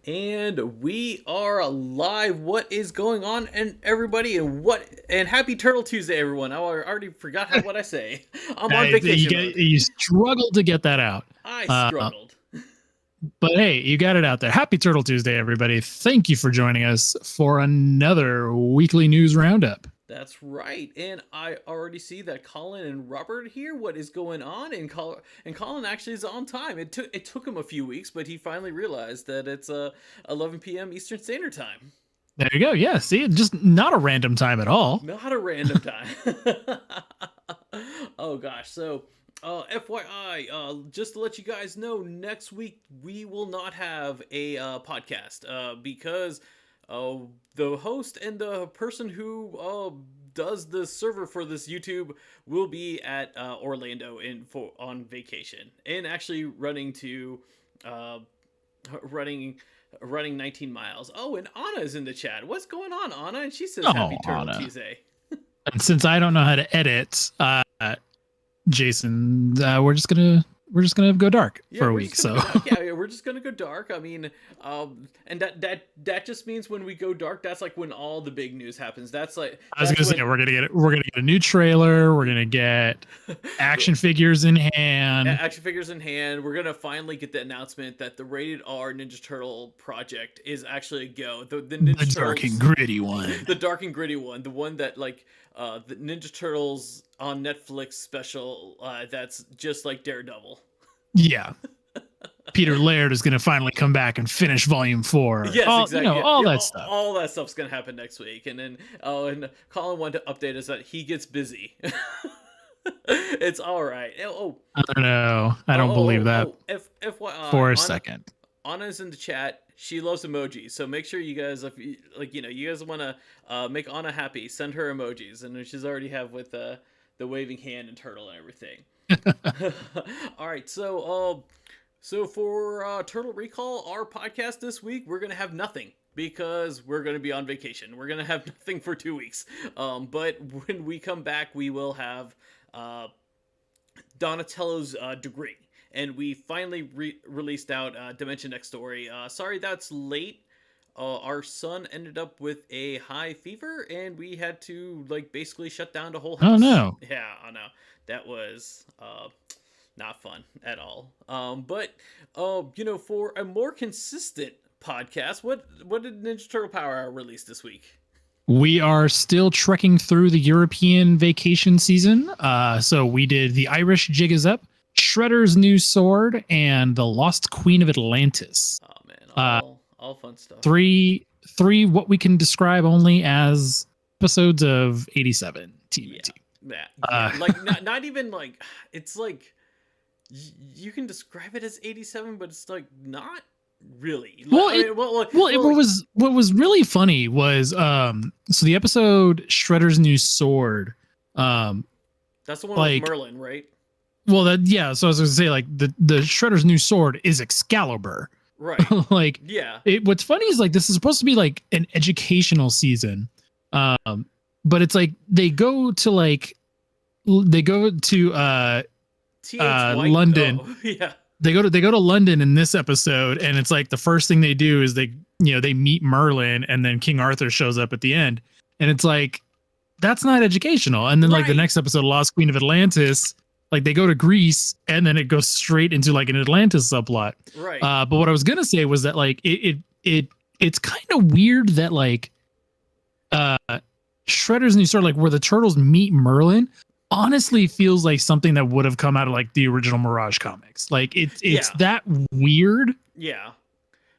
And we are live. What is going on, and everybody, and happy Turtle Tuesday, everyone. I already forgot what I say. I'm on vacation mode. You struggled to get that out. I struggled. But hey, you got it out there. Happy Turtle Tuesday, everybody. Thank you for joining us for another weekly news roundup. That's right. And I already see that Colin and Robert here. What is going on? And Colin actually is on time. It took him a few weeks, but he finally realized that it's 11 p.m. Eastern Standard Time. There you go. Yeah, see, just not a random time at all. Not a random time. Oh gosh. So FYI, just to let you guys know, next week we will not have a podcast because the host and the person who does the server for this YouTube will be at Orlando on vacation and actually running 19 miles. Oh, and Anna's in the chat. What's going on, Anna? And she says happy Turtle Tuesday. And since I don't know how to edit, Jason, we're just gonna go dark for a week. We're just gonna go dark. I mean, and that just means when we go dark, that's like when all the big news happens. That's like I was gonna say we're gonna get a new trailer. We're gonna get action figures in hand. Action figures in hand. We're gonna finally get the announcement that the rated R Ninja Turtle project is actually a go. The dark and gritty one. The dark and gritty one. The one that like the Ninja Turtles on Netflix special. That's just like Daredevil. Yeah. Peter Laird is going to finally come back and finish Volume 4. Yes, exactly. That stuff. All that stuff's going to happen next week. And then, and Colin wanted to update us that he gets busy. It's all right. I don't know. I don't believe that. FYI, for a second. Anna's in the chat. She loves emojis. So make sure you guys, if you, you guys want to make Anna happy, send her emojis. And she's already have with the waving hand and turtle and everything. All right, so for Turtle Recall, our podcast this week, we're gonna have nothing because we're gonna be on vacation. We're gonna have nothing for 2 weeks. But when we come back, we will have Donatello's degree, and we finally released out Dimension X Story. Sorry that's late. Our son ended up with a high fever, and we had to basically shut down the whole house. Oh no! Yeah, I know. That was not fun at all. But for a more consistent podcast, what did Ninja Turtle Power Hour release this week? We are still trekking through the European vacation season. So we did The Irish Jig Is Up, Shredder's New Sword, and The Lost Queen of Atlantis. Oh man, all fun stuff. Three what we can describe only as episodes of 87 TMNT. Yeah. Not even it's like you can describe it as 87, but it's not really. What was really funny was so the episode Shredder's New Sword. That's the one with Merlin, right? Well, so I was gonna say the Shredder's New Sword is Excalibur. Right. Yeah. What's funny is this is supposed to be an educational season. But it's they go to London. Oh, yeah. They go to London in this episode, and it's the first thing they do is they meet Merlin, and then King Arthur shows up at the end, and it's that's not educational. And then the next episode, Lost Queen of Atlantis, they go to Greece, and then it goes straight into an Atlantis subplot. Right. But what I was gonna say was that it's kind of weird that Shredder's New Sword, where the turtles meet Merlin, honestly feels like something that would have come out of the original Mirage comics. It's that weird. Yeah.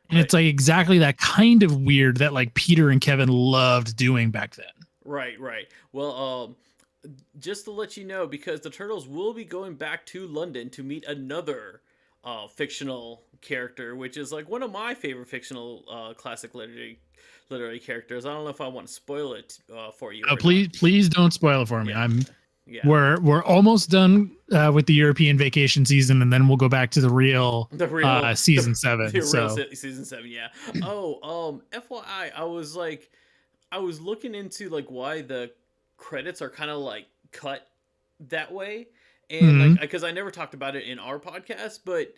And it's exactly that kind of weird that Peter and Kevin loved doing back then. Right. Well, just to let you know, because the turtles will be going back to London to meet another fictional character, which is one of my favorite fictional classic literary characters. I don't know if I want to spoil it for you. Please don't spoil it for me. Yeah. We're almost done with the European vacation season, and then we'll go back to the real season 7. Season 7, yeah. FYI, I was looking into why the credits are kind of cut that way, and because I never talked about it in our podcast, but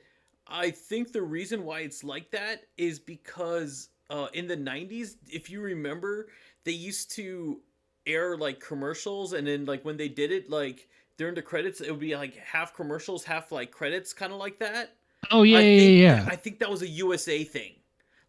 I think the reason why it's like that is because in the 90s, if you remember, they used to air like commercials, and then like when they did it, like during the credits, it would be like half commercials, half like credits, kind of like that. Oh yeah, yeah, yeah. I think that was a USA thing,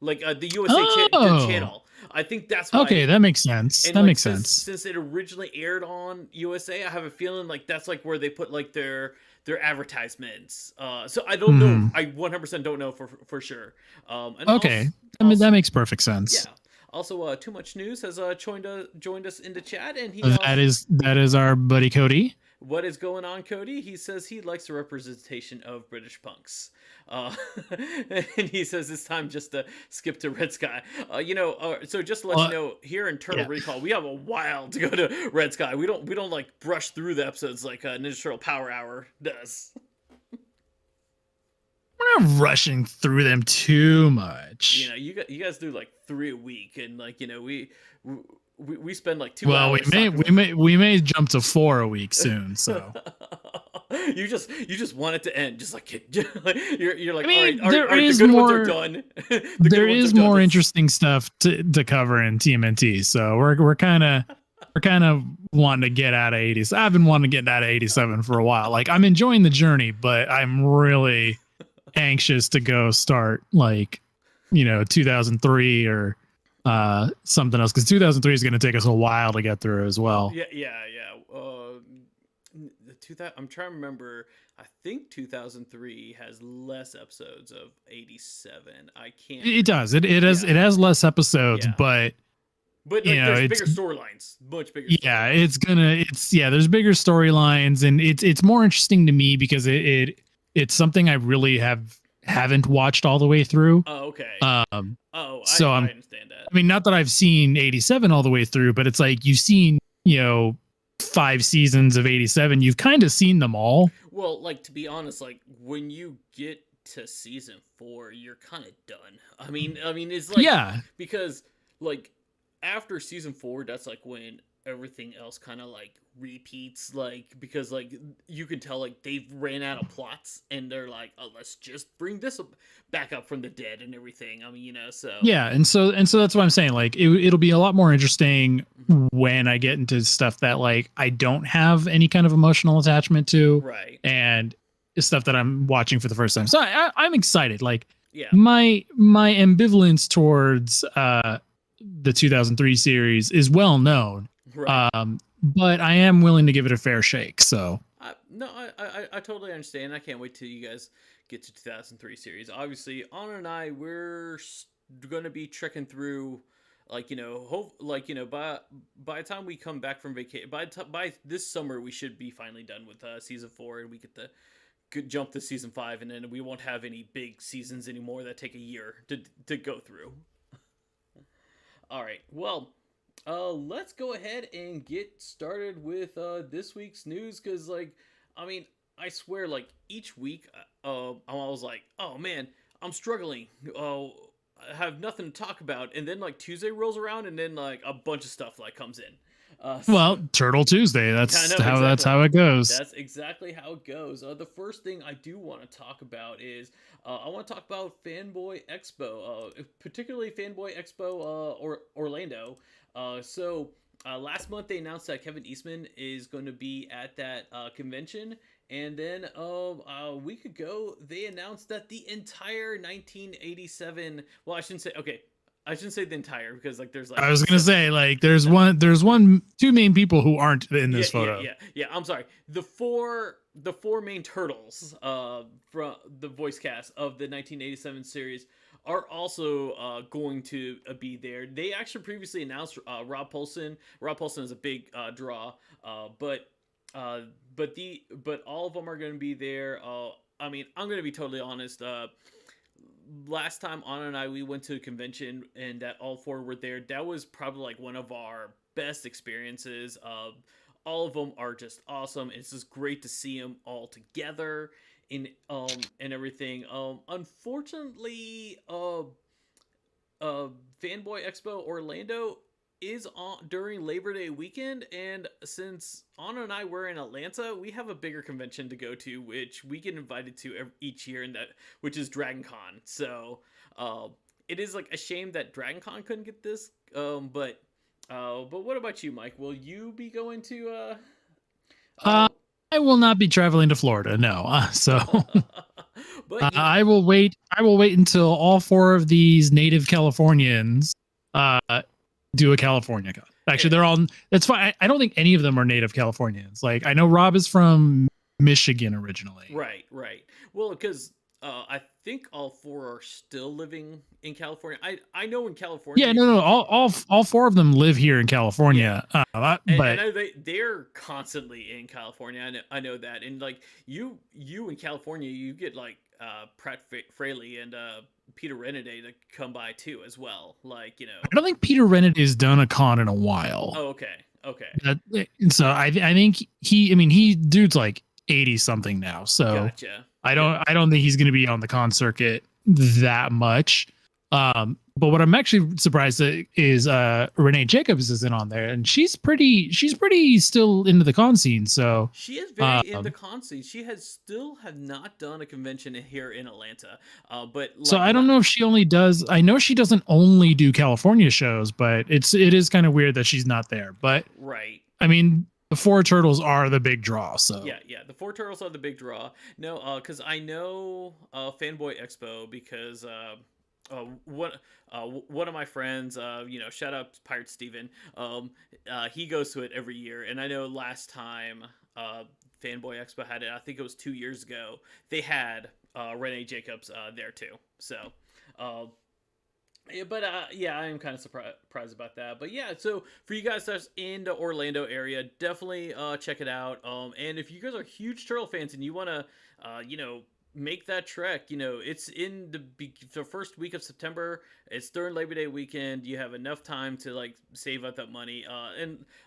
like the USA Oh, channel. I think that's okay, why. that makes sense. And That like makes sense. since it originally aired on USA, I have a feeling like that's like where they put like their advertisements. So I don't know. Hmm. I 100% don't know for sure. And Okay, I mean also that makes perfect sense. yeah. Also, Too Much News has joined us in the chat, and he That is our buddy Cody. what is going on, Cody? He says he likes the representation of British punks. Uh, and he says it's time just to skip to Red Sky. So just to let you know, here in Turtle Yeah. Recall, we have a while to go to Red Sky. We don't like brush through the episodes like Ninja Turtle Power Hour does. We're not rushing through them too much. You know, you guys do like 3 a week, and like we spend like 2 Well, hours. we may jump to 4 a week soon. So you just want it to end, just like you're like, I mean, all right, there is the good more. ones are done. There is more interesting stuff to cover in TMNT. So we're kind of wanting to get out of 80s. I've been wanting to get out of 87 for a while. Like I'm enjoying the journey, but I'm really anxious to go start like 2003 or something else, because 2003 is going to take us a while to get through as well. Yeah. The 2000. I'm trying to remember. I think 2003 has less episodes of 87. I can't. It does. It has less episodes, Yeah. but like, there's bigger storylines, much bigger. Yeah, there's bigger storylines, and it's more interesting to me because it's something I really haven't watched all the way through. Oh, okay. I understand that. I mean, not that I've seen 87 all the way through, but it's like you've seen 5 seasons of 87. You've kind of seen them all. Well, like, to be honest, like when you get to season 4, you're kind of done. I mean, it's like, because like after season 4, that's like when everything else kind of like repeats, like, because like you can tell like they've ran out of plots, and they're like, oh, let's just bring this back up from the dead and everything. I mean, so yeah, and so that's what I'm saying. Like it'll be a lot more interesting when I get into stuff that like I don't have any kind of emotional attachment to, right? And stuff that I'm watching for the first time. So I'm excited. Like, yeah, my ambivalence towards the 2003 series is well known. Right. But I am willing to give it a fair shake. So I totally understand. I can't wait till you guys get to 2003 series. Obviously, Anna and I, we're going to be trekking through, like, by the time we come back from vacation, by this summer, we should be finally done with season 4, and we get to jump to season 5, and then we won't have any big seasons anymore that take a year to go through. All right, well, let's go ahead and get started with this week's news, because, like, I mean, I swear, like, each week, I'm always like, oh man, I'm struggling. Oh, I have nothing to talk about, and then like Tuesday rolls around, and then like a bunch of stuff like comes in. Well, Turtle Tuesday. That's how it goes. That's exactly how it goes. The first thing I do want to talk about is I want to talk about Fanboy Expo, particularly Fanboy Expo or Orlando. Last month they announced that Kevin Eastman is going to be at that convention, and then a week ago they announced that the entire 1987. Well, I shouldn't say the entire, because like there's like, I was gonna say, like, there's two main people who aren't in this photo. Yeah. I'm sorry. The four main turtles from the voice cast of the 1987 series are also going to be there. They actually previously announced Rob Paulson. Rob Paulson is a big draw, but all of them are going to be there. I mean, I'm going to be totally honest. Last time Anna and I, we went to a convention and that all 4 were there. That was probably like one of our best experiences. All of them are just awesome. It's just great to see them all together in and everything. Unfortunately, Fanboy Expo Orlando, is on during Labor Day weekend, and since Anna and I were in Atlanta, we have a bigger convention to go to, which we get invited to each year, and that which is Dragon Con. So it is like a shame that Dragon Con couldn't get this. But what about you, Mike? Will you be going to? Uh, I will not be traveling to Florida. No. But I will wait. I will wait until all 4 of these native Californians do a California con. Actually, they're all. That's fine. I don't think any of them are native Californians. Like I know Rob is from Michigan originally. Right. Well, because I think all 4 are still living in California. I know in California. Yeah, no. All 4 of them live here in California. Yeah. But I know they're constantly in California. I know that. And like you in California, you get like Pratt Fraley and Peter Renaday to come by too as well. Like, you know. I don't think Peter Rennet has done a con in a while. Oh, okay. So I think he dude's like 80 something now. So gotcha. I don't think he's going to be on the con circuit that much. But what I'm actually surprised at is Renee Jacobs isn't on there, and she's pretty still into the con scene. So she is very in the con scene. She have not done a convention here in Atlanta. But like, so I don't know if she only does. I know she doesn't only do California shows, but it is kind of weird that she's not there. But right. I mean, the 4 turtles are the big draw. So yeah, the 4 turtles are the big draw. No, because I know Fanboy Expo because one of my friends, shout out Pirate Steven, he goes to it every year, and I know last time Fanboy Expo had it, I think it was 2 years ago, they had Renee Jacobs there too. So I am kind of surprised about that. But yeah, so for you guys that's in the Orlando area, definitely check it out. And if you guys are huge turtle fans and you want to make that trek, it's in the first week of September. It's during Labor Day weekend. You have enough time to like save up that money.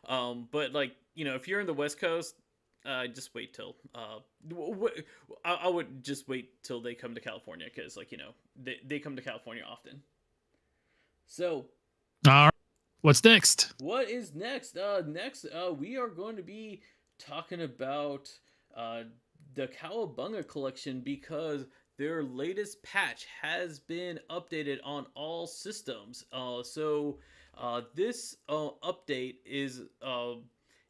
But like, if you're in the West Coast, just wait till I would just wait till they come to California, because like, they come to California often. So all right, what's next? What is next? Next we are going to be talking about the Cowabunga collection, because their latest patch has been updated on all systems. So this update is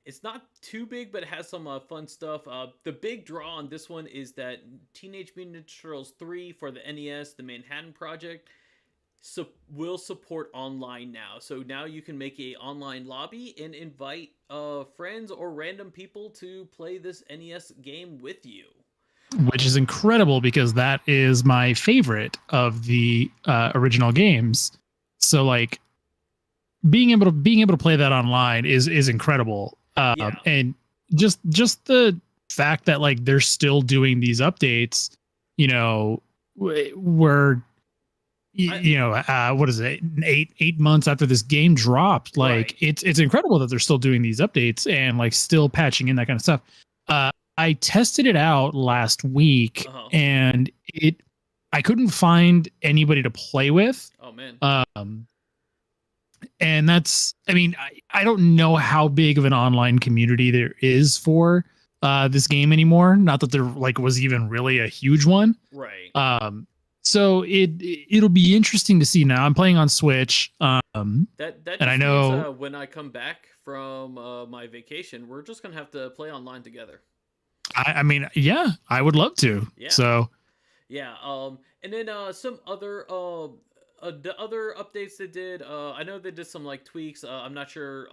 it's not too big, but it has some fun stuff. The big draw on this one is that Teenage Mutant Ninja Turtles 3 for the NES, the Manhattan Project, will support online now. So now you can make a online lobby and invite friends or random people to play this NES game with you, which is incredible because that is my favorite of the original games. So like being able to play that online is incredible. And just the fact that like they're still doing these updates, where what is it, 8 months after this game dropped, like right. It's incredible that they're still doing these updates and like still patching in that kind of stuff. I tested it out last week and I couldn't find anybody to play with. Oh man. And that's, I don't know how big of an online community there is for this game anymore. Not that there like was even really a huge one. Right. So it'll be interesting to see. Now I'm playing on Switch. That and I know means, when I come back from my vacation, we're just gonna have to play online together. Yeah, I would love to. Yeah. So yeah. And then some other the other updates they did. I know they did some like tweaks. I'm not sure.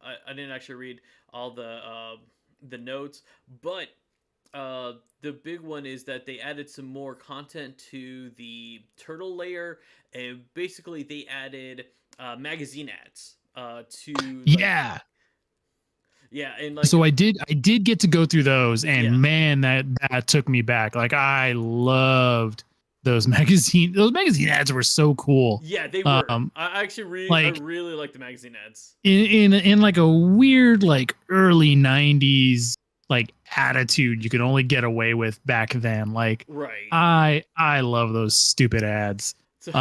I didn't actually read all the notes, but the big one is that they added some more content to the turtle layer, and basically they added magazine ads to and like, so I did get to go through those, and man, that took me back. Like I loved those magazine ads were so cool. Yeah, they were. I actually I really like the magazine ads in like a weird like early 90s like attitude you could only get away with back then. Like right. I love those stupid ads. So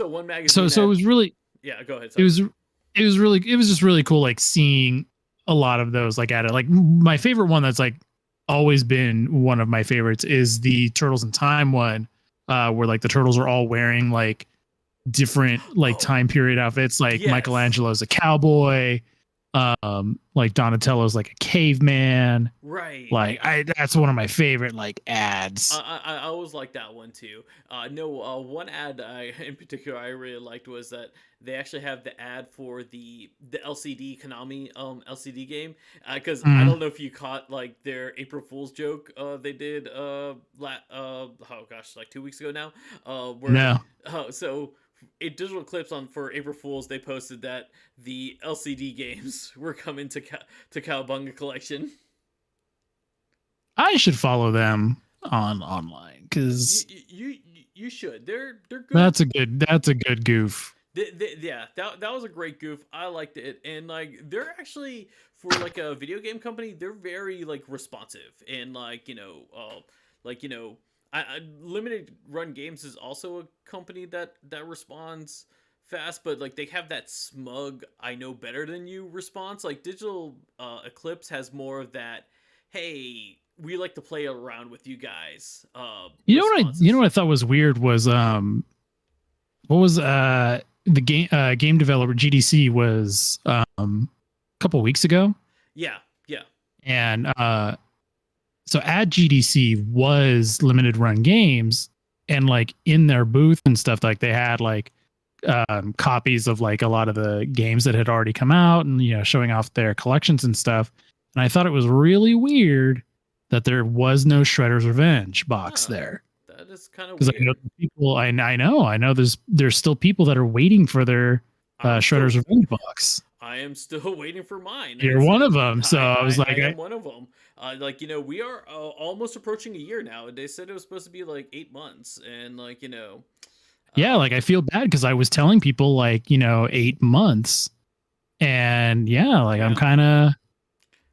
one magazine. So it was really go ahead. Sorry. it was just really cool, like seeing a lot of those like added. Like my favorite one that's like always been one of my favorites is the Turtles in Time one, where like the turtles are all wearing like different like time period outfits. Like Yes. Michelangelo's a cowboy, like Donatello's like a caveman. Right. Like that's one of my favorite like ads. I always liked that one too. One ad in particular I really liked was that they actually have the ad for the LCD Konami LCD game, because I don't know if you caught like their April Fool's joke they did oh gosh, like 2 weeks ago now, where No. So in digital clips on for April Fools, they posted that the LCD games were coming to Cowabunga collection. I should follow them online because you should. They're good. That's a good goof. Yeah, that was a great goof. I liked it, and like they're actually, for like a video game company, they're very like responsive, and like Limited Run Games is also a company that responds fast, but like they have that smug "I know better than you" response. Like Digital Eclipse has more of that, hey, we like to play around with you guys. You know what I thought was weird was what was the game developer GDC was a couple weeks ago. Yeah. And so at GDC was Limited Run Games, and like in their booth and stuff, like they had like copies of like a lot of the games that had already come out, and showing off their collections and stuff. And I thought it was really weird that there was no Shredder's Revenge box there. That is kind of because I know people. I know there's still people that are waiting for their Shredder's Revenge box. I am still waiting for mine. You're one of them. So I was like, I am one of them. We are almost approaching a year now. They said it was supposed to be like 8 months, and yeah, like I feel bad because I was telling people like 8 months, and I'm kind of.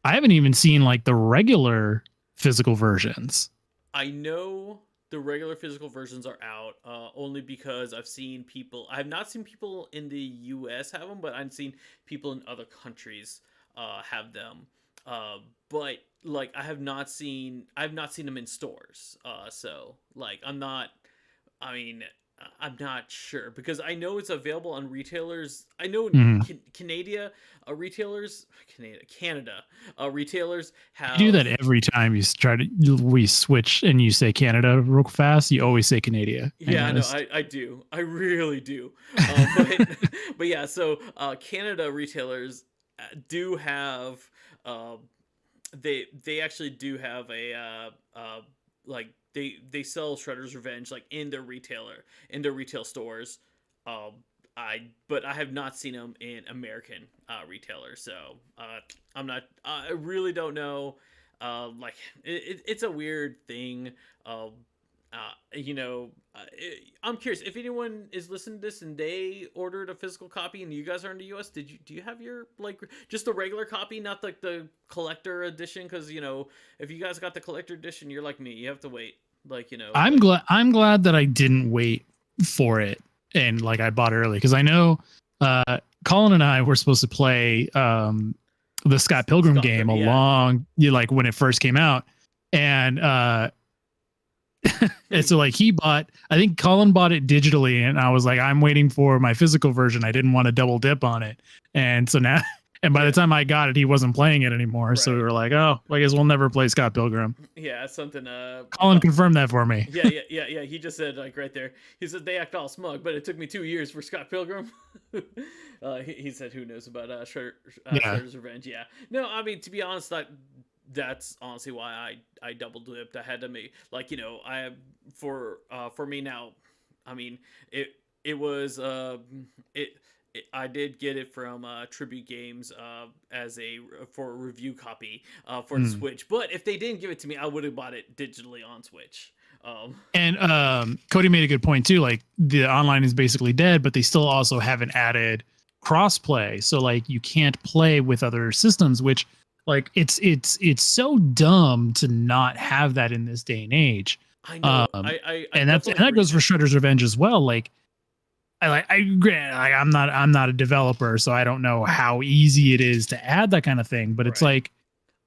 I haven't even seen like the regular physical versions. I know the regular physical versions are out, only because I've seen people. I have not seen people in the U.S. have them, but I've seen people in other countries have them. But like I have not seen them in stores. So like I'm not sure, because I know it's available on retailers. I know in Canada retailers have. You do that every time we switch and you say Canada real fast. You always say Canada. Yeah, no, I do. I really do. But yeah, so Canada retailers do have. They actually do have a like. They sell Shredder's Revenge like in their retail stores. But I have not seen them in American retailers. So I really don't know. It's a weird thing. I'm curious if anyone is listening to this and they ordered a physical copy and you guys are in the US. Do you have your like just the regular copy, not like the collector edition? Because if you guys got the collector edition, you're like me, you have to wait. I'm glad that I didn't wait for it and like I bought it early, because I know Colin and I were supposed to play the Scott Pilgrim game along like when it first came out, and and so like I think Colin bought it digitally, and I was like, I'm waiting for my physical version. I didn't want to double dip on it, and so now. And by the time I got it, he wasn't playing it anymore. Right. So we were like, oh, I guess we'll never play Scott Pilgrim. Yeah, something. Colin confirmed that for me. Yeah. He just said like right there. He said they act all smug, but it took me 2 years for Scott Pilgrim. He said, who knows about Shredder's Revenge? Yeah. No, I mean, to be honest, that's honestly why I double dipped. I had to make for me now. I mean, it was I did get it from Tribute Games for a review copy for the Switch. But if they didn't give it to me, I would have bought it digitally on Switch. And Cody made a good point too. Like the online is basically dead, but they still also haven't added crossplay. So like you can't play with other systems, which like it's so dumb to not have that in this day and age. I know. And that goes for Shredder's Revenge as well. Like I'm not a developer, so I don't know how easy it is to add that kind of thing. But it's Right. like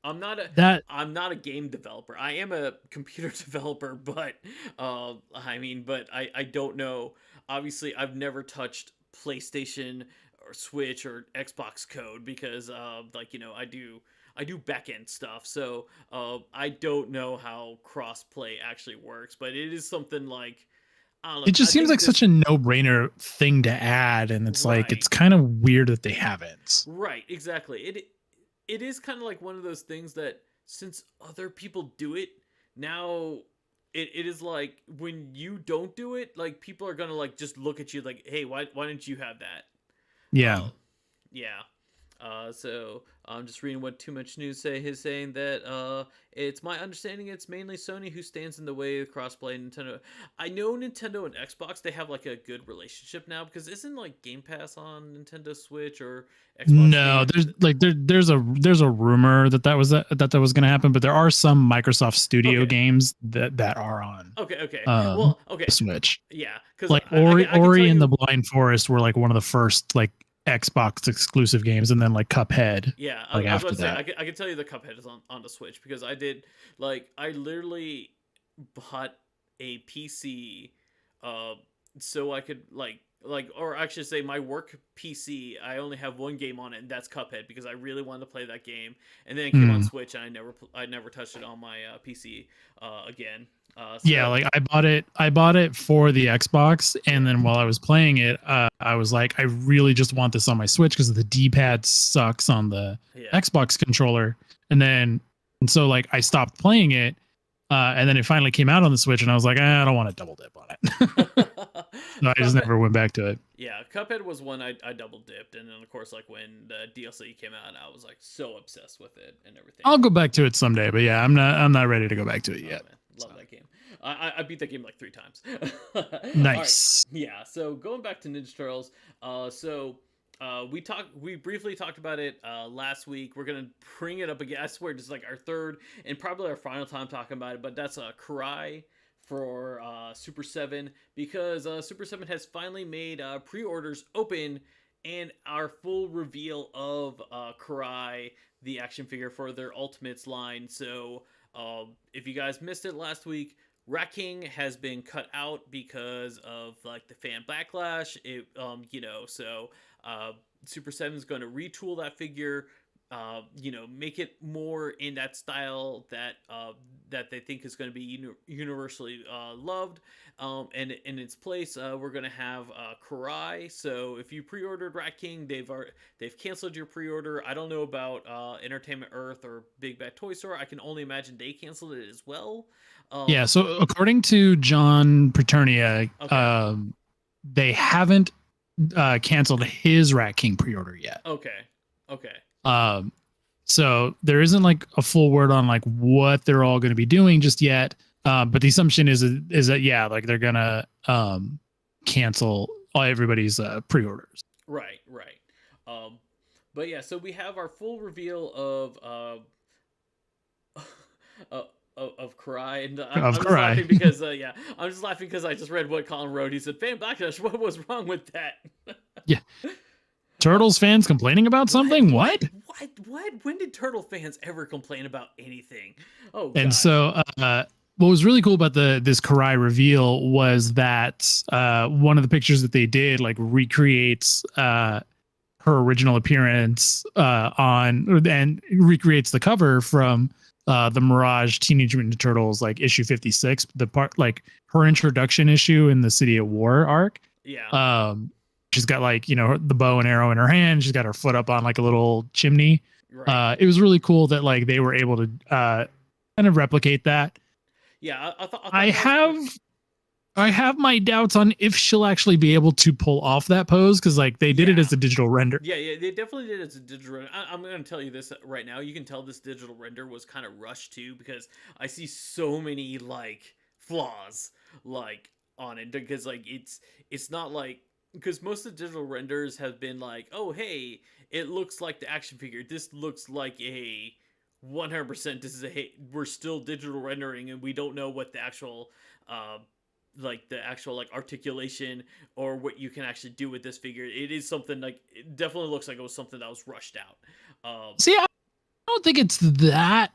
I'm not a that. I'm not a game developer. I am a computer developer, but I mean, but I don't know. Obviously, I've never touched PlayStation or Switch or Xbox code because like I do backend stuff. So I don't know how crossplay actually works, but it is something like I don't know. It I just seems think like this such a no-brainer thing to add, and it's like right. it's kind of weird that they haven't. Right, exactly. It is kind of like one of those things that since other people do it, now it is like when you don't do it, like people are gonna like just look at you like, hey, why didn't you have that? Yeah. Uh, yeah. So I'm just reading what Too Much News is saying that it's my understanding it's mainly Sony who stands in the way of crossplay. Nintendo, I know Nintendo and Xbox they have like a good relationship now because isn't like Game Pass on Nintendo Switch or Xbox No, Game? there's a rumor that was going to happen, but there are some Microsoft Studio Okay, games that are on okay. Well, the okay, Switch. yeah, because Like I can tell Ori and the you, Blind Forest were like one of the first like Xbox exclusive games, and then like Cuphead yeah, like I was about after to say that. I can tell you the Cuphead is on the Switch because I did like I literally bought a PC, uh, so I could like or actually say my work PC. I only have one game on it, and that's Cuphead because I really wanted to play that game, and then it came on Hmm. Switch, and I never touched it on my PC again. Yeah, So like I bought it for the Xbox, and yeah, then while I was playing it, I was like, I really just want this on my Switch because the D-pad sucks on the yeah. Xbox controller. And so like I stopped playing it, and then it finally came out on the Switch, and I was like, I don't want to double dip on it. So I just Cuphead, never went back to it. yeah, Cuphead was one I double dipped, and then of course like when the DLC came out, I was like so obsessed with it and everything. I'll go back to it someday, but yeah, I'm not ready to go back to it Oh yet. man, So love that game. I beat that game like 3 times. All right, nice. yeah. So going back to Ninja Turtles, we briefly talked about it last week. We're gonna bring it up again. I swear, this is like our third and probably our final time talking about it. But that's Karai for Super 7 because Super 7 has finally made pre-orders open and our full reveal of Karai, the action figure for their Ultimates line. So if you guys missed it last week, Rat King has been cut out because of like the fan backlash. So uh, Super 7 is going to retool that figure. Make it more in that style that they think is going to be universally loved. And in its place, we're going to have Karai. So if you pre-ordered Rat King, they've canceled your pre-order. I don't know about Entertainment Earth or Big Bad Toy Store. I can only imagine they canceled it as well. Yeah, Um, so according to John Paternia, okay, they haven't canceled his Rat King pre-order yet. okay, okay. Um, so there isn't like a full word on like what they're all going to be doing just yet. But the assumption is that yeah, like they're gonna cancel all everybody's pre-orders. Right, right. Um, but yeah, so we have our full reveal of uh, of Karai, and Of I'm just Karai. laughing because yeah, I'm just laughing because I just read what Colin wrote. He said, "Fan backlash. What was wrong with that?" Yeah, uh, Turtles fans complaining about something. what? When did Turtle fans ever complain about anything? Oh And gosh. so what was really cool about this Karai reveal was that one of the pictures that they did like recreates her original appearance on and recreates the cover from the Mirage Teenage Mutant Ninja Turtles like issue 56, the part like her introduction issue in the City of War arc. Yeah. She's got like, the bow and arrow in her hand. She's got her foot up on like a little chimney. Right. It was really cool that like they were able to kind of replicate that. Yeah. I I thought that was have cool. I have my doubts on if she'll actually be able to pull off that pose because like they did it Yeah. as a digital render. Yeah, they definitely did it as a digital render. I'm going to tell you this right now. You can tell this digital render was kind of rushed too because I see so many like flaws like on it because like it's not like because most of the digital renders have been like, oh hey, it looks like the action figure. This looks like a 100%. This is we're still digital rendering and we don't know what the actual like the actual like articulation or what you can actually do with this figure. It is something like it definitely looks like it was something that was rushed out. See, I don't think it's that.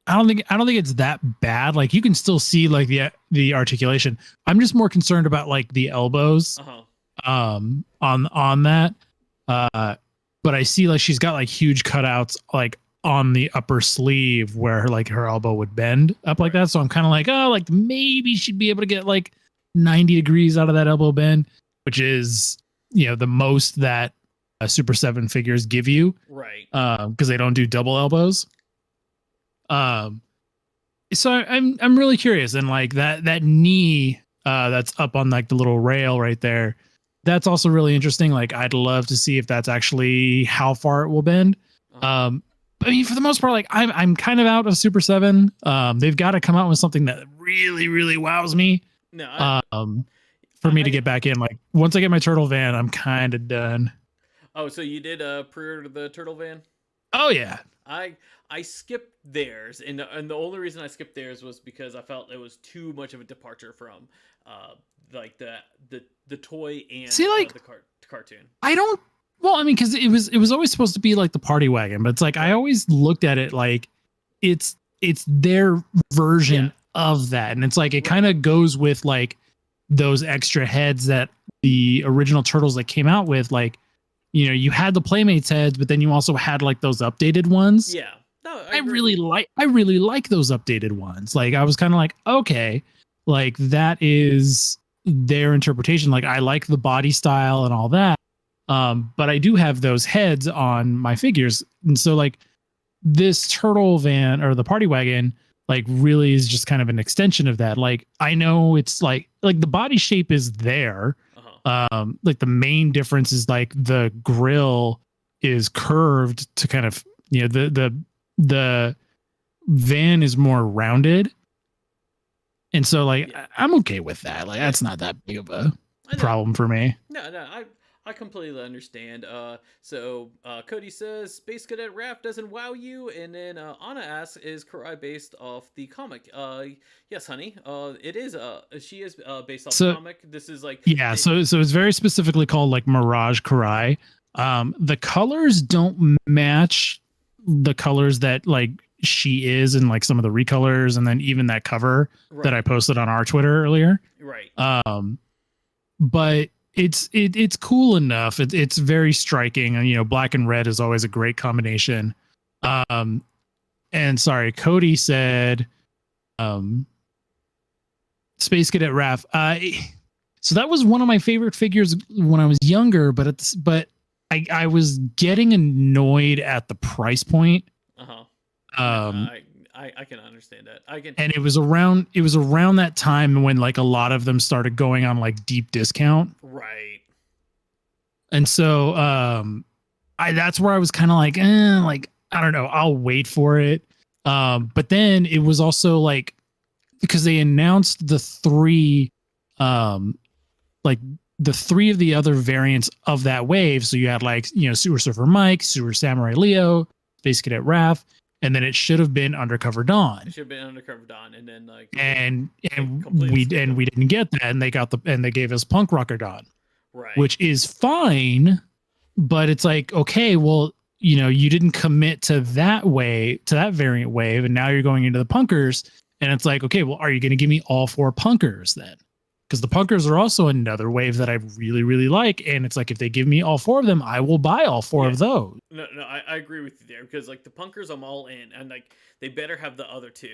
I don't think it's that bad. Like you can still see like the articulation. I'm just more concerned about like the elbows. On that. But I see like she's got like huge cutouts like on the upper sleeve where her elbow would bend up like that. So I'm kind of like, oh, like maybe she'd be able to get like 90 degrees out of that elbow bend, which is, the most that Super 7 figures give you. Right. Because they don't do double elbows. So I'm really curious, and like that knee that's up on like the little rail right there, that's also really interesting. Like I'd love to see if that's actually how far it will bend. I mean, for the most part, like I'm kind of out of Super 7. They've got to come out with something that really, really wows me. No, for me to get back in. Like once I get my turtle van, I'm kind of done. Oh, so you did pre-order the turtle van? Oh yeah. I skipped theirs, and the only reason I skipped theirs was because I felt it was too much of a departure from like the toy and see, like, the cartoon. I don't. Well, I mean, because it was always supposed to be like the party wagon, but it's like I always looked at it like it's their version of that, and it's like it kind of goes with like those extra heads that the original Turtles that came out with, like. You had the Playmates heads, but then you also had like those updated ones. Yeah. No, I really like those updated ones. Like I was kind of like, okay, like that is their interpretation. Like I like the body style and all that. But I do have those heads on my figures. And so like this turtle van or the party wagon, like really is just kind of an extension of that. Like I know it's like the body shape is there. Like the main difference is like the grill is curved to kind of, the van is more rounded. And so like, I'm okay with that. Like, that's not that big of a problem for me. No, I completely understand. So Cody says Space Cadet Raph doesn't wow you, and then Anna asks, is Karai based off the comic? Yes, honey. It is. She is based off the comic. This is like so it's very specifically called like Mirage Karai. The colors don't match the colors that like she is in like some of the recolors, and then even that cover that I posted on our Twitter earlier. Right. But it's cool enough. It's very striking, and black and red is always a great combination. And sorry, Cody said, Space Cadet Raph. So that was one of my favorite figures when I was younger, but I was getting annoyed at the price point. I can understand that. And it was around that time when like a lot of them started going on like deep discount. Right. And so that's where I was kind of like, I don't know, I'll wait for it. But then it was also like, because they announced the three of the other variants of that wave. So you had like, Super Surfer Mike, Super Samurai Leo, Space Cadet Raph, and then it should have been Undercover Dawn. It should have been Undercover Dawn, and then like and we didn't get that, and they gave us Punk Rocker Dawn, right? Which is fine, but it's like, okay, well, you didn't commit to that variant wave, and now you're going into the Punkers, and it's like, okay, well, are you going to give me all 4 Punkers then? Because the Punkers are also another wave that I really, really like. And it's like, if they give me all 4 of them, I will buy all 4 of those. No, I agree with you there, because like the Punkers, I'm all in, and like they better have the other 2.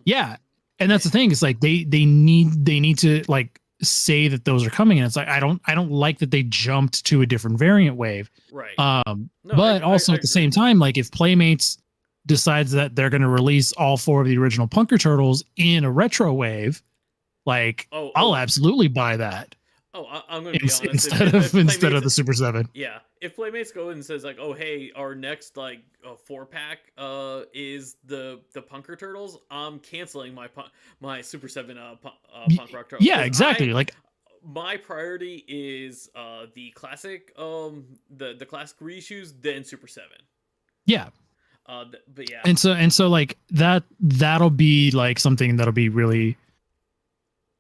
Yeah. And that's the thing. It's like they need to like say that those are coming. And it's like, I don't like that they jumped to a different variant wave. Right. But also at the same time, like if Playmates decides that they're going to release all 4 of the original Punker Turtles in a retro wave, like, I'll absolutely buy that. I'm going to be honest. Instead of the Super 7. Yeah. If Playmates go and says like, oh, hey, our next like 4-pack is the Punker Turtles, I'm canceling my Super 7 Punk Rock Turtles. Yeah, exactly. My priority is the classic the classic reissues, then Super 7. Yeah. But yeah. And so like that'll be like something that'll be really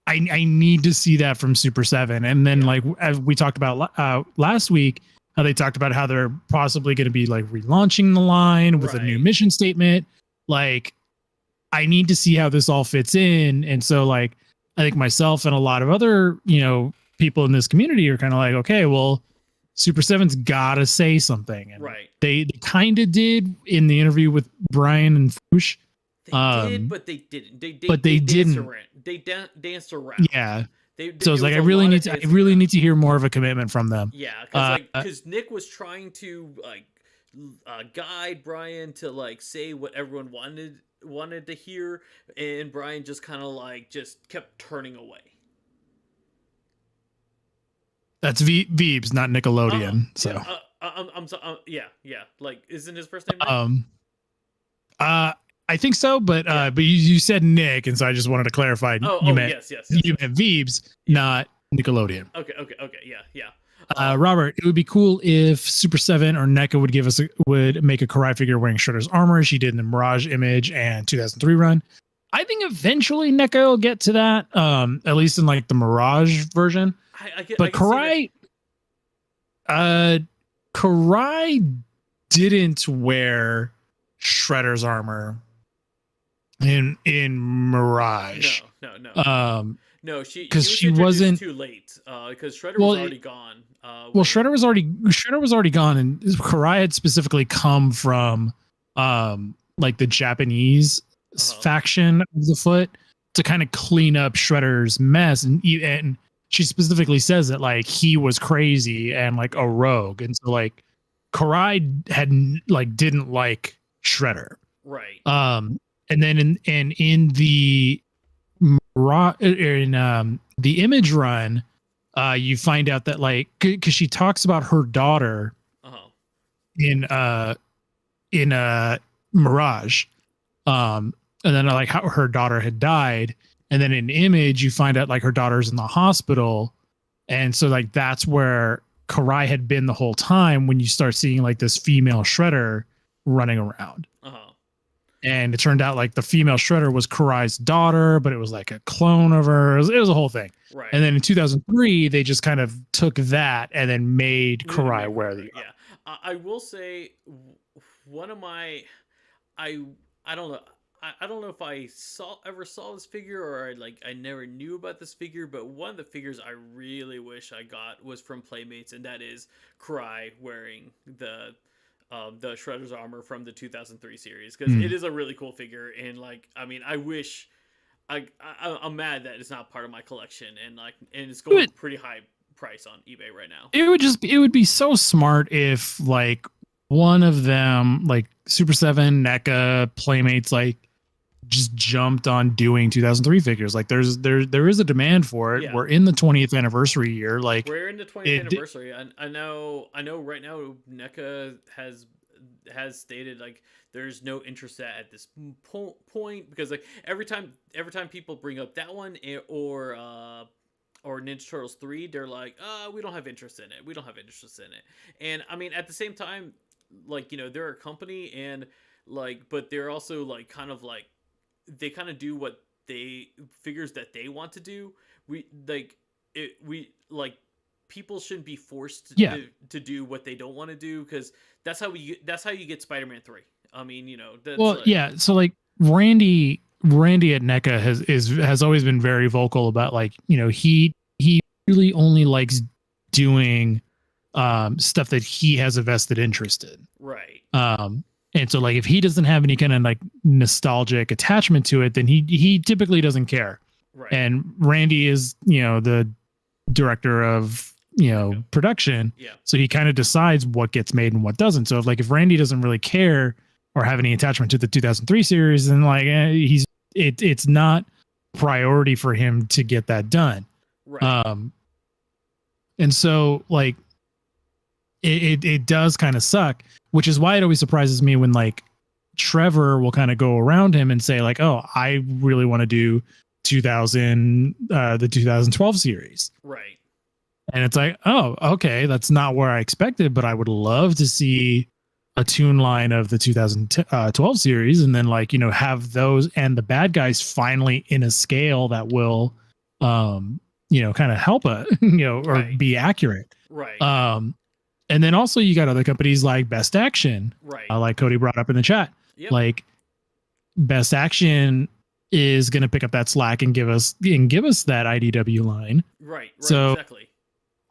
I need to see that from Super 7. And then like as we talked about last week, how they talked about how they're possibly going to be like relaunching the line with a new mission statement. Like, I need to see how this all fits in. And so like, I think myself and a lot of other, people in this community are kind of like, okay, well, Super 7's got to say something. And they kind of did in the interview with Brian and Foosh. They did, but they didn't. They didn't. They danced around. Yeah. So it's like I really need to hear more of a commitment from them. Yeah, because Nick was trying to like guide Brian to like say what everyone wanted to hear, and Brian just kind of like just kept turning away. That's Veebs, not Nickelodeon. So I'm so yeah. Like, isn't his first name Nick? I think so, but you said Nick, and so I just wanted to clarify. You meant Veebs, not Nickelodeon. Okay, yeah. Robert, it would be cool if Super 7 or NECA would make a Karai figure wearing Shredder's armor. She did in the Mirage image and 2003 run. I think eventually NECA will get to that, at least in like the Mirage version. But Karai didn't wear Shredder's armor in Mirage. No, she wasn't too late because Shredder was already gone. Shredder was already gone, and Karai had specifically come from like the Japanese faction of the Foot to kind of clean up Shredder's mess, and she specifically says that like he was crazy and like a rogue, and so like Karai didn't like Shredder, right? And then in the image run, you find out that like because she talks about her daughter in Mirage, and then like how her daughter had died, and then in image you find out like her daughter's in the hospital, and so like that's where Karai had been the whole time when you start seeing like this female Shredder running around. And it turned out like the female Shredder was Karai's daughter, but it was like a clone of her. It was a whole thing. Right. And then in 2003, they just kind of took that and then made Karai wear the. Yeah. I will say one of my, I don't know. I don't know if I ever saw this figure or I never knew about this figure, but one of the figures I really wish I got was from Playmates, and that is Karai wearing the Shredder's armor from the 2003 series, because it is a really cool figure, and like I mean I wish I'm mad that it's not part of my collection, and it's going pretty high price on eBay right now. It would be so smart if like one of them, like Super 7, NECA, Playmates, like just jumped on doing 2003 figures. Like there is a demand for it. We're in the 20th anniversary year. Like we're in the 20th anniversary. I know right now NECA has stated like there's no interest at this point, because like every time people bring up that one or Ninja Turtles 3, they're like, we don't have interest in it. And I mean, at the same time, like, they're a company, and like, but they're also like kind of like, they kind of do what figures that they want to do. People shouldn't be forced to do what they don't want to do, because that's how you get Spider-Man 3. I mean, so like Randy at NECA has always been very vocal about like, he really only likes doing stuff that he has a vested interest in. Right. And so like if he doesn't have any kind of like nostalgic attachment to it, then he typically doesn't care. Right. And Randy is, the director of, production. Yeah. So he kind of decides what gets made and what doesn't. So if Randy doesn't really care or have any attachment to the 2003 series, then like it's not priority for him to get that done. Right. And so like it does kind of suck, which is why it always surprises me when like Trevor will kind of go around him and say like, oh, I really want to do the 2012 series. Right. And it's like, oh, okay, that's not where I expected, but I would love to see a tune line of the 2012 series, and then like, have those and the bad guys finally in a scale that will kind of help or Right. be accurate. Right. And then also you got other companies like Best Action, Right. like Cody brought up in the chat. Yep. Like Best Action is going to pick up that slack and give us that IDW line. Right. So Exactly.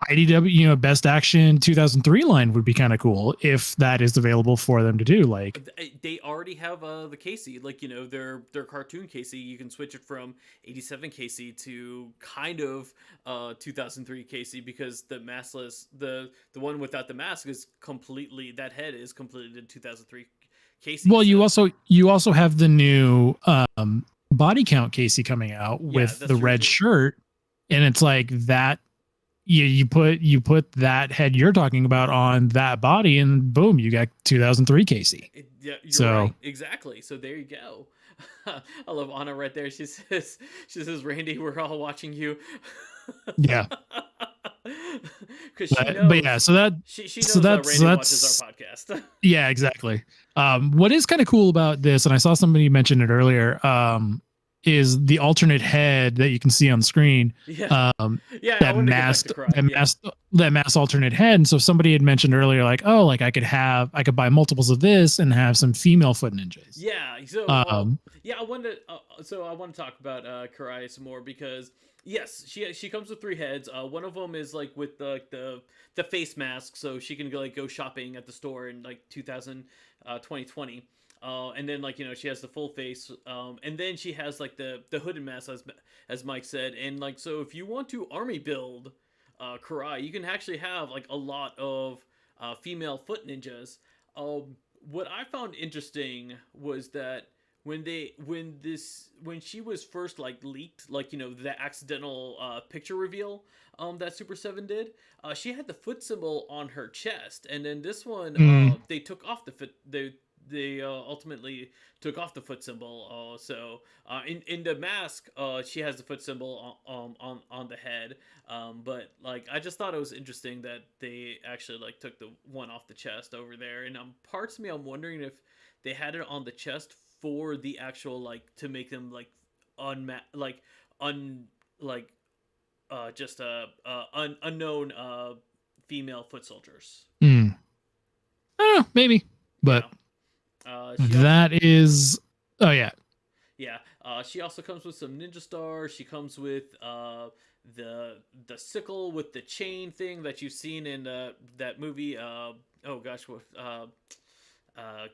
IDW, Best Action 2003 line would be kind of cool if that is available for them to do. Like they already have the Casey, like their cartoon Casey. You can switch it from 87 Casey to kind of 2003 Casey, because the maskless, the one without the mask is completely, that head is completely the 2003 Casey. Well, so you also have the new body count Casey coming out with the red shirt, and it's like that. You put that head you're talking about on that body, and boom, you got 2003 Casey. Yeah, you're right. Exactly. So there you go. I love Anna right there. She says, Randy, we're all watching you. Yeah. Because she knows. But yeah, so that Randy watches our podcast. Yeah, exactly. What is kind of cool about this, and I saw somebody mention it earlier, is the alternate head that you can see on screen. Yeah. That mass alternate head. And so somebody had mentioned earlier, like, oh, like I could buy multiples of this and have some female foot ninjas. Yeah. So I wanted to talk about Karai some more, because yes, she comes with 3 heads. One of them is like with the face mask, so she can go shopping at the store in like 2020. And then she has the full face, and then she has like the hooded mask, as Mike said. And so if you want to army build Karai, you can actually have like a lot of female foot ninjas. What I found interesting was that when she was first leaked, the accidental picture reveal that Super7 did, she had the foot symbol on her chest, and then this one they took off the foot. They ultimately took off the foot symbol. So in the mask, she has the foot symbol on the head. But I just thought it was interesting that they actually took the one off the chest over there. And parts of me, I'm wondering if they had it on the chest for the actual to make them unknown female foot soldiers. Maybe, but. She also comes with some ninja stars. She comes with the sickle with the chain thing that you've seen in that movie.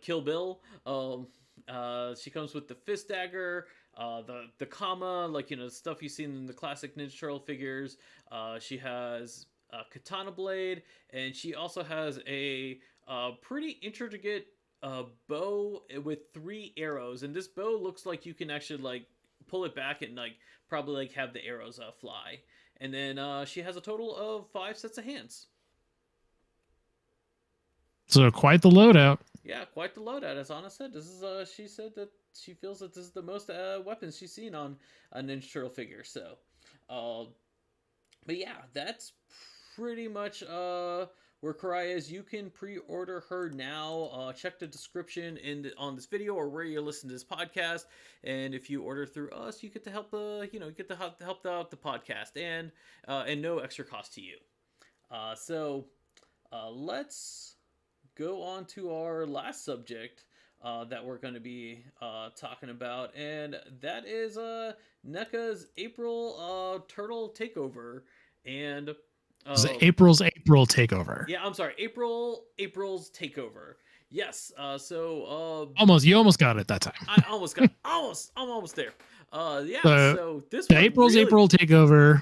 Kill Bill. She comes with the fist dagger, the kama, stuff you've seen in the classic Ninja Turtle figures. She has a katana blade, and she also has a pretty intricate bow with 3 arrows, and this bow looks like you can actually pull it back and probably have the arrows fly. And then she has a total of 5 sets of hands. So quite the loadout. Yeah, quite the loadout. As Anna said, this is she said that she feels that this is the most weapons she's seen on a Ninja Turtle figure. So but yeah, that's pretty much where Karai is. You can pre-order her now. Check the description on this video or where you're listening to this podcast. And if you order through us, you get to help help out the podcast and no extra cost to you. So let's go on to our last subject that we're going to be talking about, and that is NECA's April Turtle Takeover. And April's April Takeover. Yeah, I'm sorry, April's Takeover. Yes. So you almost got it that time. I almost got I'm almost there. So this the April Takeover.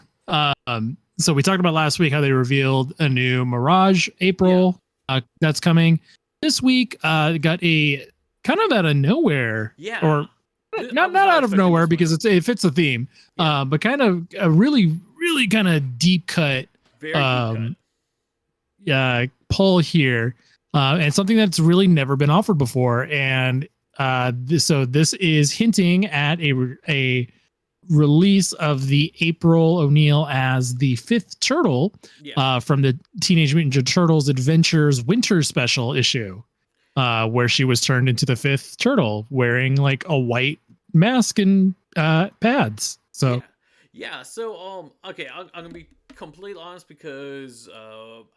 So we talked about last week how they revealed a new Mirage April that's coming this week. Got a kind of out of nowhere, or not out of nowhere because it fits the theme, but kind of a really kind of deep cut, pull here, and something that's really never been offered before. And this is hinting at a release of the April O'Neil as the 5th turtle from the Teenage Mutant Ninja Turtles Adventures Winter Special issue, where she was turned into the 5th turtle wearing a white mask and pads. So Yeah, so okay, I'm gonna be completely honest because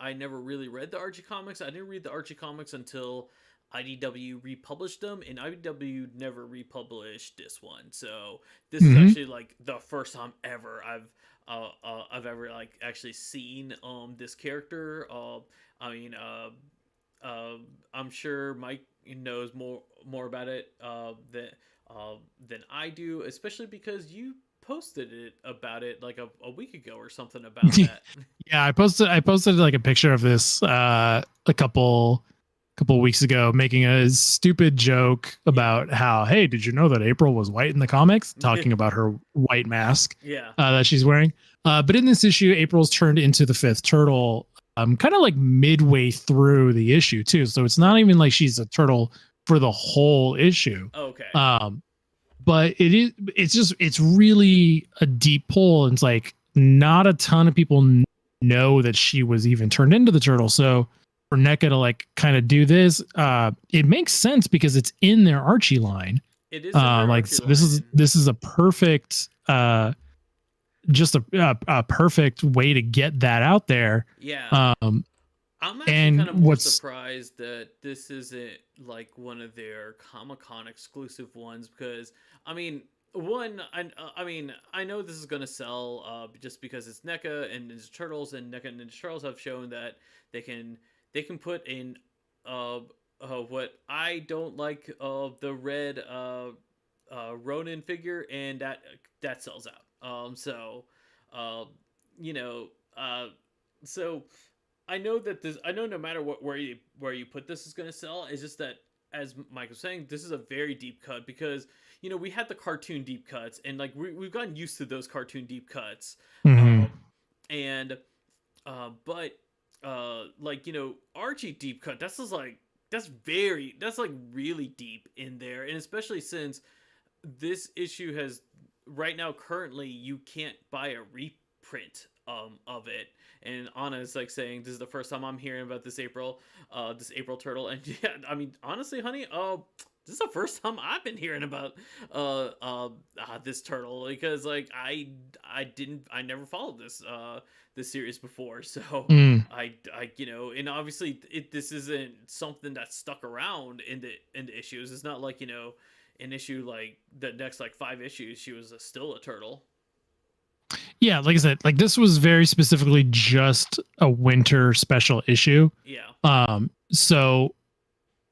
I never really read the Archie comics. I didn't read the Archie comics until IDW republished them, and IDW never republished this one. So this is Hmm. actually like the first time ever I've ever like actually seen this character. I mean I'm sure Mike knows more about it than I do, especially because you posted it about it like a week ago or something about that. Yeah, I posted like a picture of this a couple weeks ago, making a stupid joke Yeah. about how, hey, did you know that April was white in the comics? Talking about her white mask Yeah. that she's wearing. But in this issue, April's turned into the fifth turtle, kind of like midway through the issue too. So it's not even like she's a turtle for the whole issue. Okay. Um, but it's really a deep pull, and it's like not a ton of people know that she was even turned into the turtle. So for NECA to like kind of do this, it makes sense because it's in their Archie line. It is in their Like Archie so line. this is a perfect just a perfect way to get that out there. Yeah. Um, I'm actually and kind of more what's surprised that this isn't like one of their Comic Con exclusive ones because I mean, I mean, I know this is gonna sell just because it's NECA and Ninja Turtles, and NECA and Ninja Turtles have shown that they can they can put in uh, what I don't like the red Ronin figure, and that sells out. Uh, you know, uh, so I know that this. I know no matter what where you put this is going to sell. It's just that, as Mike was saying, this is a very deep cut because we had the cartoon deep cuts, and like we've gotten used to those cartoon deep cuts, mhm. um, and but like Archie deep cut. That's like really deep in there, and especially since this issue has right now currently you can't buy a reprint of it, and Anna is like saying this is the first time I'm hearing about this April turtle. And yeah, I mean honestly honey, this is the first time I've been hearing about this turtle because like I never followed this series before. So Mm. I and obviously this isn't something that's stuck around in the issues. It's not like an issue like the next like 5 issues she was still a turtle. Yeah, like I said, like this was very specifically just a winter special issue. Yeah. So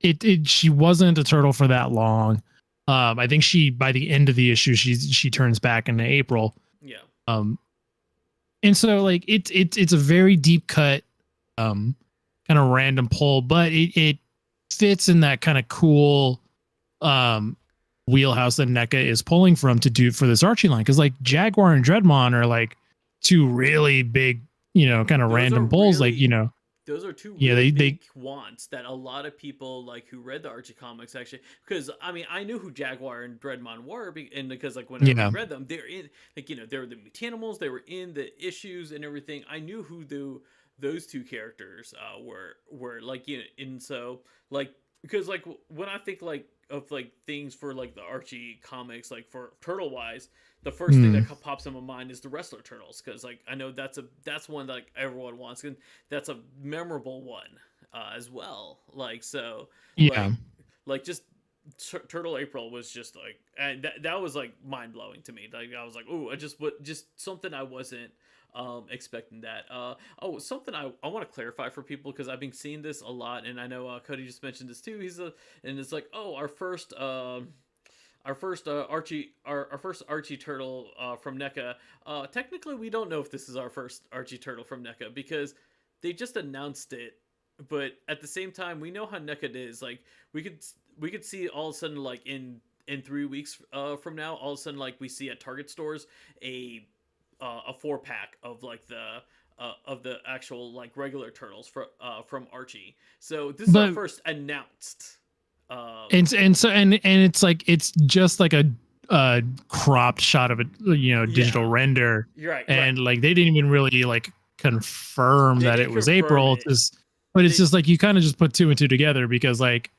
it she wasn't a turtle for that long. I think she by the end of the issue she turns back into April. Yeah. Um, and so like it's a very deep cut, kind of random pull, but it fits in that kind of cool wheelhouse that NECA is pulling from to do for this Archie line. Because like Jaguar and Dreadmon are like two really big, kind of Those are random pulls. Like, really those are two yeah, really they big wants that a lot of people like who read the Archie comics actually, because I mean I knew who Jaguar and Dreadmon were, and because like whenever we yeah. read them they're in like they were the Mutanimals, they were in the issues and everything. I knew who those two characters were like and so like because like when I think like of like things for like the Archie comics like for turtle wise, the first thing that Mm, pops in my mind is the wrestler turtles because like I know that's one that like everyone wants, and that's a memorable one as well. Like so, yeah. like just Turtle April was just like, and that was like mind blowing to me. Like I was like, oh, I just something I wasn't expecting that. Oh, something I want to clarify for people because I've been seeing this a lot, and I know Cody just mentioned this too. And it's like, oh, our first our first Archie turtle from NECA. Technically, we don't know if this is our first Archie turtle from NECA because they just announced it. But at the same time, we know how NECA is. Like we could see all of a sudden like in 3 weeks from now, all of a sudden like we see at Target stores a 4-pack of the actual like regular turtles from Archie. So this is our But first announced. and so and it's like it's just like a cropped shot of a digital Yeah, render, you're right. Right. and like they didn't even really like confirm They that didn't it was confirm April. it. But it's They just like you kind of just put two and two together because like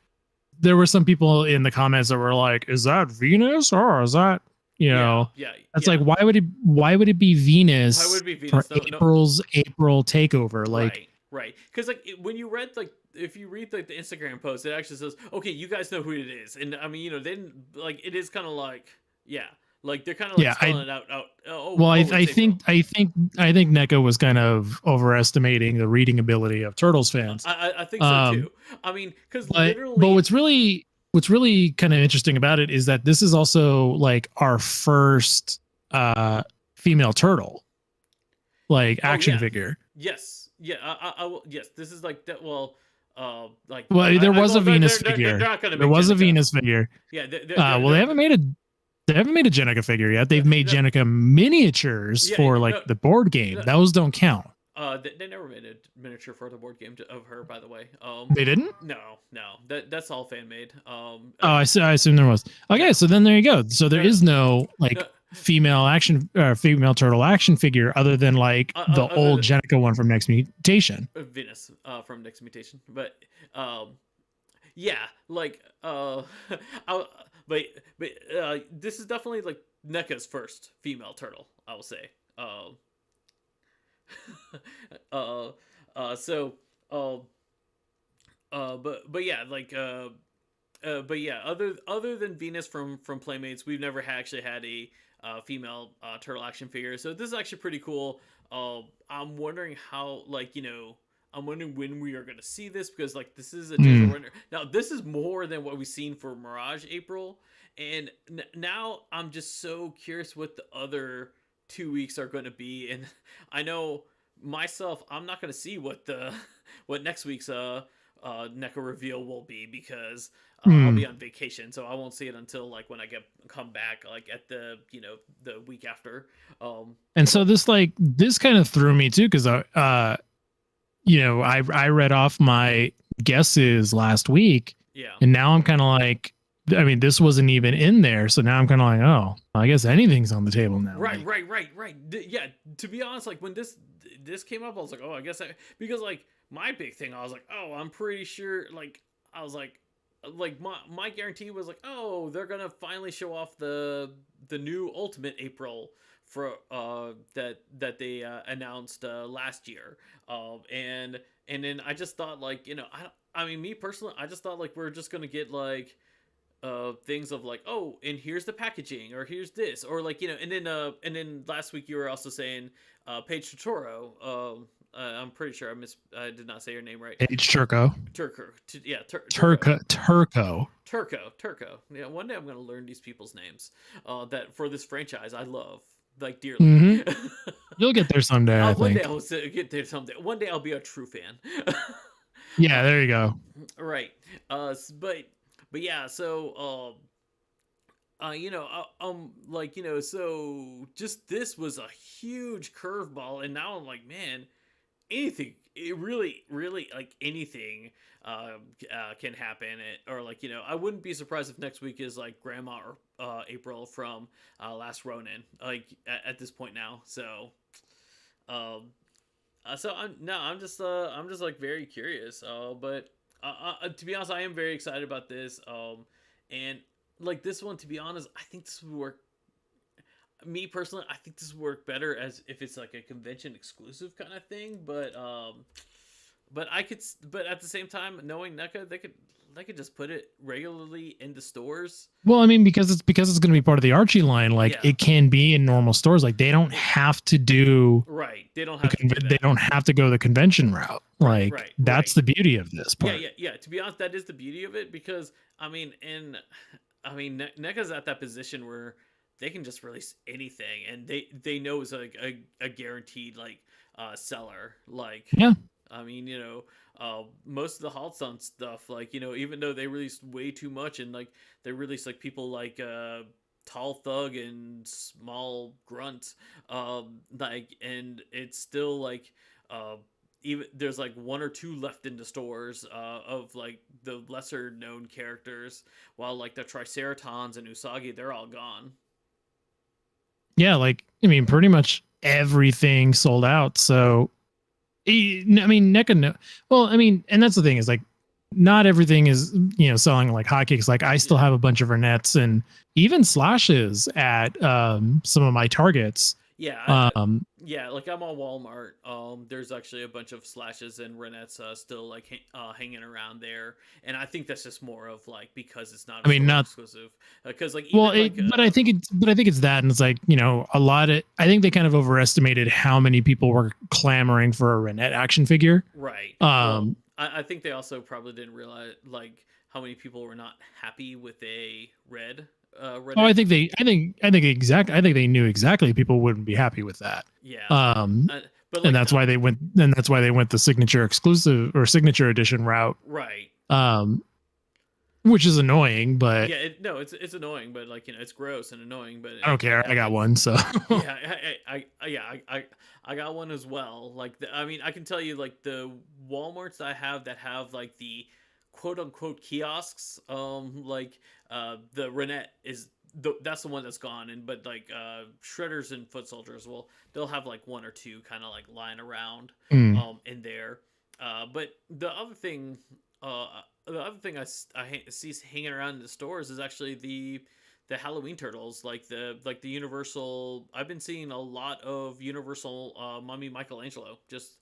there were some people in the comments that were like, "Is that Venus or is that You Yeah, know, yeah, that's yeah. like why would it be Why Venus would it be for Venus? No, no. April takeover? Like, Right, right. Because like when you read like if you read like the Instagram post, it actually says, "Okay, you guys know who it is," and I mean, you know, then like it is kind of like, yeah, like they're kind of like yeah, spelling it out. Oh, well, oh, it's April. I think NECA was kind of overestimating the reading ability of Turtles fans. I think so Um, too. I mean, because but literally, what's really kind of interesting about it is that this is also like our first female turtle like oh action yeah, figure. yes, yeah, I will. Yes, this is like that. Well, like Well, there was a well, Venus they're figure. not gonna There make was a Jenica. Venus figure. Yeah, Well, they haven't made a Jenica figure yet. They've made no, Jenica miniatures yeah, for like no, the board game. no, Those don't count. they never made a miniature for the board game of her, by the way. They didn't? No, that's all fan made. Oh, I assume there was. Okay, no, so then there you go. So there no, is no no, like female turtle action figure other than like the other old than Jenica one from Next Mutation. Venus from Next Mutation, but yeah, like I, this is definitely like NECA's first female turtle, I will say. Uh, so but yeah, like but yeah, other than Venus from Playmates, we've never actually had a female turtle action figure. So this is actually pretty cool. I'm wondering how, like, you know, I'm wondering when we are going to see this, because like this is a digital render. Now this is more than what we've seen for Mirage April, and now I'm just so curious what the other 2 weeks are going to be. And I know myself, I'm not going to see what the what next week's NECA reveal will be, because I'll be on vacation, so I won't see it until like when I come back, like at the, you know, the week after. And so this kind of threw me too, because you know, I read off my guesses last week, Yeah, and now I'm kind of like, I mean, this wasn't even in there, so now I'm kind of like, oh, I guess anything's on the table now. right, right. Yeah, to be honest, like when this came up, I was like, oh, I guess because like my big thing, I was like, oh, I'm pretty sure, like I was like my guarantee was like, oh, they're gonna finally show off the new Ultimate April for that they announced last year, and then I just thought, like, you know, I mean, me personally, I just thought like we're just gonna get like things of like, oh, and here's the packaging, or here's this, or like, you know, and then last week you were also saying Paige Totoro. I'm pretty sure I did not say your name right. Paige Turco. Yeah, Turco. Yeah, one day I'm gonna learn these people's names. That for this franchise I love like dearly. You'll get there someday, I one think. day I'll get there someday. One day I'll be a true fan. Yeah, there you go. Right. But yeah, so you know, like, you know, so just this was a huge curveball, and now I'm like, man, anything, it really like anything can happen. Or like, you know, I wouldn't be surprised if next week is like Grandma or April from Last Ronin, like at this point now. So I'm just like very curious, but to be honest, I am very excited about this, and like this one, to be honest, I think this would work. Me personally, I think this would work better as if it's like a convention exclusive kind of thing. But at the same time, knowing NECA, they could just put it regularly into stores. Well, I mean, because it's going to be part of the Archie line, like Yeah. it can be in normal stores. Like they don't have to do They don't have to do that. They don't have to go the convention route. Like that's the beauty of this part. Yeah. To be honest, that is the beauty of it, because I mean, NECA's at that position where they can just release anything, and they know it's like a guaranteed like seller. Like, yeah, I mean, you know, most of the Hot Sun stuff, like, you know, even though they released way too much, and like they released like people like Tall Thug and Small Grunt, like, and it's still like even there's like one or two left in the stores of like the lesser known characters, while like the Triceratons and Usagi, they're all gone. Yeah, like, I mean, pretty much everything sold out. So, I mean, NECA, well, I mean, and that's the thing is like, not everything is, selling like hotcakes. Like I still have a bunch of Renettes and even slashes at some of my targets. Yeah, yeah, like I'm on Walmart. There's actually a bunch of slashes and Renettes still like hanging around there, and I think that's just more of like because it's not a I mean, store not exclusive. Because like well, even like but I think it's that, and it's like a lot of. I think they kind of overestimated how many people were clamoring for a Renette action figure. right. Well, Um, I think they also probably didn't realize like how many people were not happy with a red oh, I Renette. think I think they knew exactly people wouldn't be happy with that. Yeah, Um, but and like that's why they went. And that's why they went the signature exclusive or signature edition route. right. Um, which is annoying, but Yeah, no, it's annoying, but like it's gross and annoying, but I don't it care. I got happens. one, so Yeah, I got one as well. Like, I mean, I can tell you, like the WalMarts I have that have like the quote unquote kiosks, like the Renette is that's the one that's gone, and but like Shredders and Foot Soldiers will they'll have like one or two kind of like lying around mm. in there. But uh the other thing see hanging around in the stores is actually the Halloween turtles, like the Universal. I've been seeing a lot of Universal Mummy Michelangelo just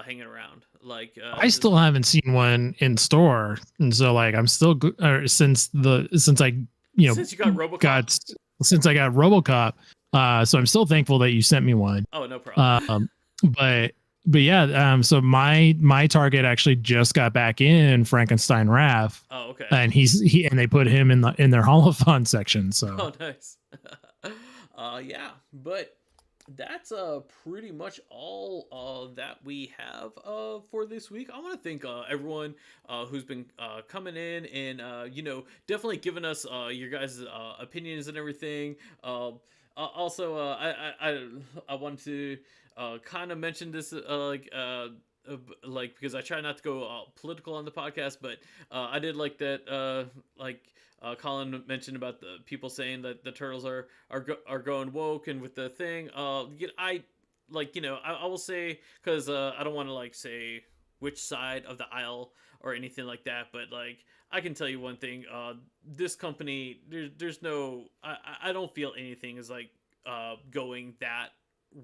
hanging around. Like I still haven't seen one in store, and so like I'm still since I since you got RoboCop. got since I got RoboCop. So I'm still thankful that you sent me one. Oh, no problem. But yeah, so my target actually just got back in Frankenstein Raph. Oh, okay. And and they put him in their holophon section. So oh, nice. Yeah, but that's pretty much all that we have for this week. I want to thank everyone who's been coming in and definitely giving us your guys' opinions and everything. Also, I wanted to kind of mention this like because I try not to go political on the podcast, but I did like that Colin mentioned about the people saying that the turtles are going woke and with the thing. I I will say because I don't want to like say which side of the aisle or anything like that, but like I can tell you one thing: this company, there's no, I don't feel anything is like going that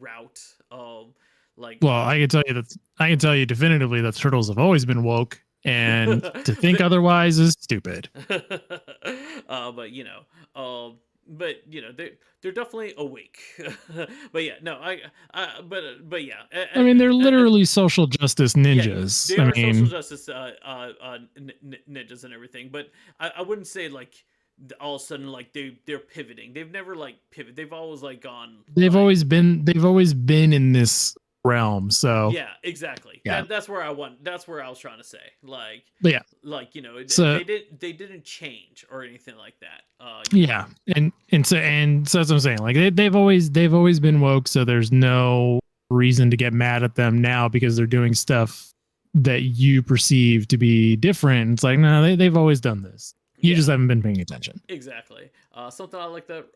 route. Well, I can tell you definitively that turtles have always been woke, and to think otherwise is stupid. But they're definitely awake. But yeah, no, but yeah. I mean, they're literally social justice ninjas. Yeah, they are social justice ninjas and everything. But I wouldn't say like all of a sudden like they're pivoting. They've never like pivoted. They've always like gone. They've always been in this realm. So yeah, exactly. Yeah, that's where I want. That's where I was trying to say. Like, but yeah, like so, they didn't change or anything like that. Yeah, and so that's what I'm saying. Like they've always been woke. So there's no reason to get mad at them now because they're doing stuff that you perceive to be different. It's like no, they've always done this. You just haven't been paying attention. Exactly. Something I like that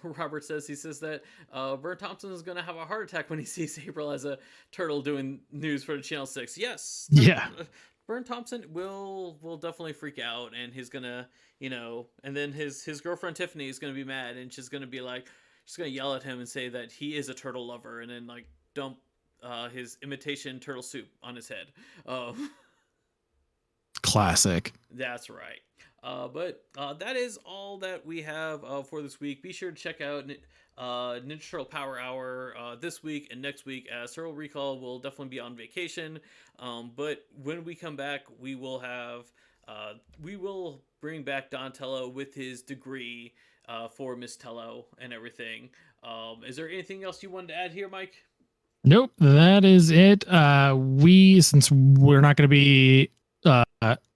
Robert says. He says that Vern Thompson is going to have a heart attack when he sees April as a turtle doing news for the Channel 6. Yes. Yeah. Vern Thompson will definitely freak out, and he's gonna, and then his girlfriend Tiffany is gonna be mad, and she's gonna be like, she's gonna yell at him and say that he is a turtle lover, and then like dump his imitation turtle soup on his head. Classic. That's right. But that is all that we have for this week. Be sure to check out Ninja Turtle Power Hour this week and next week, as Turtle Recall will definitely be on vacation. But when we come back, we will bring back Donatello with his degree for Miss Tello and everything. Is there anything else you wanted to add here, Mike? Nope, that is it. Since we're not going to be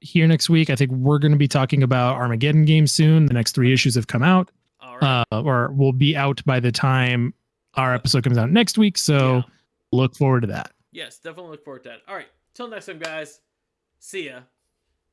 here next week, I think we're going to be talking about Armageddon games soon. The next 3 issues have come out, or will be out by the time our episode comes out next week. So look forward to that. Yes, definitely look forward to that. All right, till next time, guys. See ya.